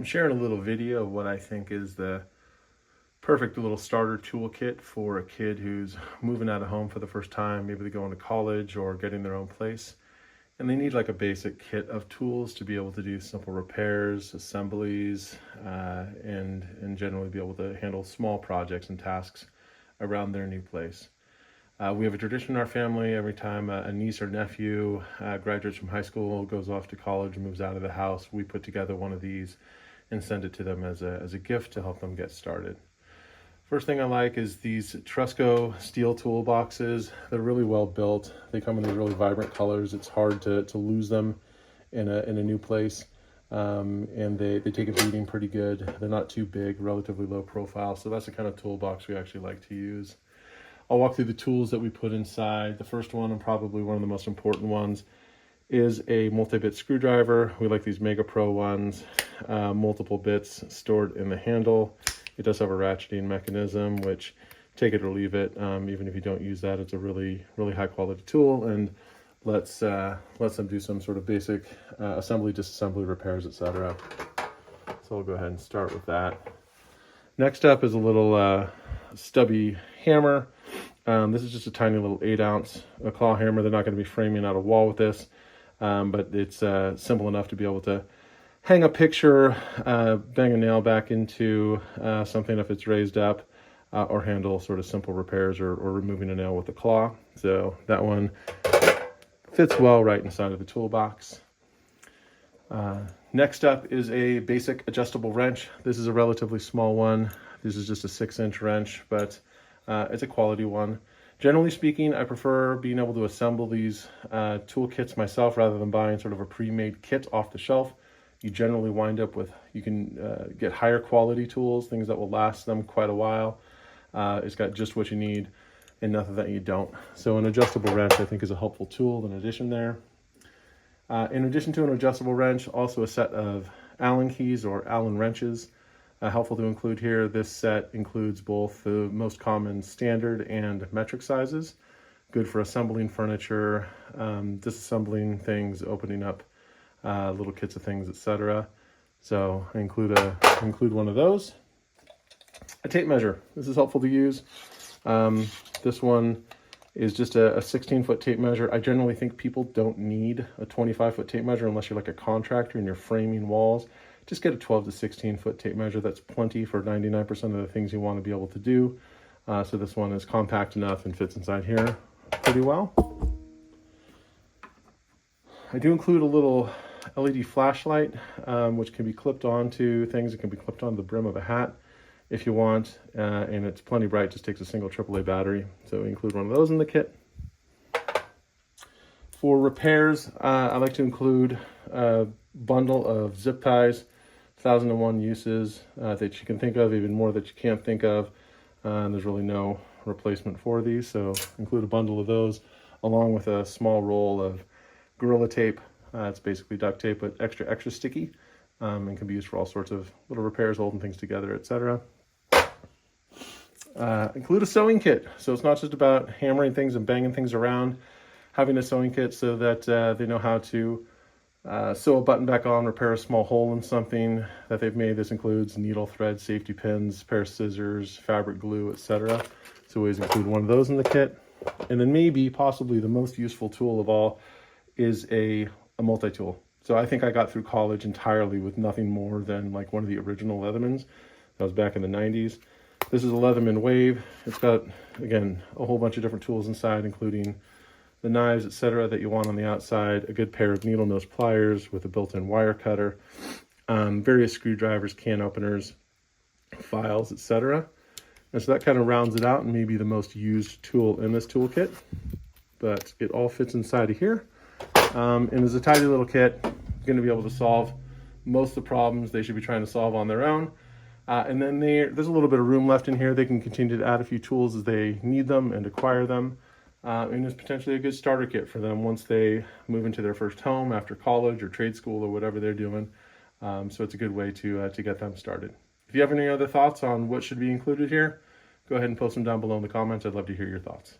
I'm sharing a little video of what I think is the perfect little starter toolkit for a kid who's moving out of home for the first time. Maybe they're going to college or getting their own place, and they need like a basic kit of tools to be able to do simple repairs, assemblies, and generally be able to handle small projects and tasks around their new place. We have a tradition in our family. Every time a niece or nephew graduates from high school, goes off to college, moves out of the house, we put together one of these and send it to them as a gift to help them get started. First thing I like is these Trusco steel toolboxes. They're really well built. They come in these really vibrant colors. It's hard to lose them in a new place. And they take a beating pretty good. They're not too big, relatively low profile. So that's the kind of toolbox we actually like to use. I'll walk through the tools that we put inside. The first one, and probably one of the most important ones, is a multi-bit screwdriver. We like these Mega Pro ones, multiple bits stored in the handle. It does have a ratcheting mechanism, which take it or leave it. Even if you don't use that, it's a really high quality tool, and lets them do some sort of basic assembly, disassembly, repairs, etc. So I'll go ahead and start with that. Next up is a little stubby hammer. This is just a tiny little 8-ounce claw hammer. They're not going to be framing out a wall with this, but it's simple enough to be able to hang a picture, bang a nail back into something if it's raised up, or handle sort of simple repairs or removing a nail with a claw. So that one fits well right inside of the toolbox. Next up is a basic adjustable wrench. This is a relatively small one. This is just a 6-inch wrench, but it's a quality one. Generally speaking, I prefer being able to assemble these toolkits myself rather than buying sort of a pre-made kit off the shelf. You generally wind up with, you can get higher quality tools, things that will last them quite a while. It's got just what you need and nothing that you don't. So an adjustable wrench, I think, is a helpful tool in addition there. In addition to an adjustable wrench, also a set of Allen keys or Allen wrenches. Helpful to include here. This set includes both the most common standard and metric sizes. Good for assembling furniture, disassembling things, opening up little kits of things, etc. So I include one of those. A tape measure. This is helpful to use. This one is just a 16-foot tape measure. I generally think people don't need a 25-foot tape measure unless you're like a contractor and you're framing walls. Just get a 12 to 16-foot tape measure. That's plenty for 99% of the things you want to be able to do. So this one is compact enough and fits inside here pretty well. I do include a little LED flashlight, which can be clipped onto things. It can be clipped on the brim of a hat if you want, and it's plenty bright. Just takes a single AAA battery. So we include one of those in the kit. For repairs, I like to include a bundle of zip ties, 1,001 uses that you can think of, even more that you can't think of. And there's really no replacement for these, so include a bundle of those along with a small roll of Gorilla Tape. It's basically duct tape, but extra sticky, and can be used for all sorts of little repairs, holding things together, etc. Include a sewing kit. So it's not just about hammering things and banging things around. Having a sewing kit so that they know how to sew a button back on, repair a small hole in something that they've made. This includes needle, thread, safety pins, pair of scissors, fabric glue, etc. So always include one of those in the kit. And then maybe, possibly the most useful tool of all is a multi-tool. So I think I got through college entirely with nothing more than like one of the original Leathermans. That was back in the 90s. This is a Leatherman Wave. It's got, again, a whole bunch of different tools inside, including the knives, etc. that you want on the outside, a good pair of needle nose pliers with a built-in wire cutter, various screwdrivers, can openers, files, etc. And so that kind of rounds it out and maybe the most used tool in this toolkit. But it all fits inside of here. And as a tidy little kit, going to be able to solve most of the problems they should be trying to solve on their own. And then there's a little bit of room left in here. They can continue to add a few tools as they need them and acquire them. And it's potentially a good starter kit for them once they move into their first home after college or trade school or whatever they're doing. So it's a good way to get them started. If you have any other thoughts on what should be included here, go ahead and post them down below in the comments. I'd love to hear your thoughts.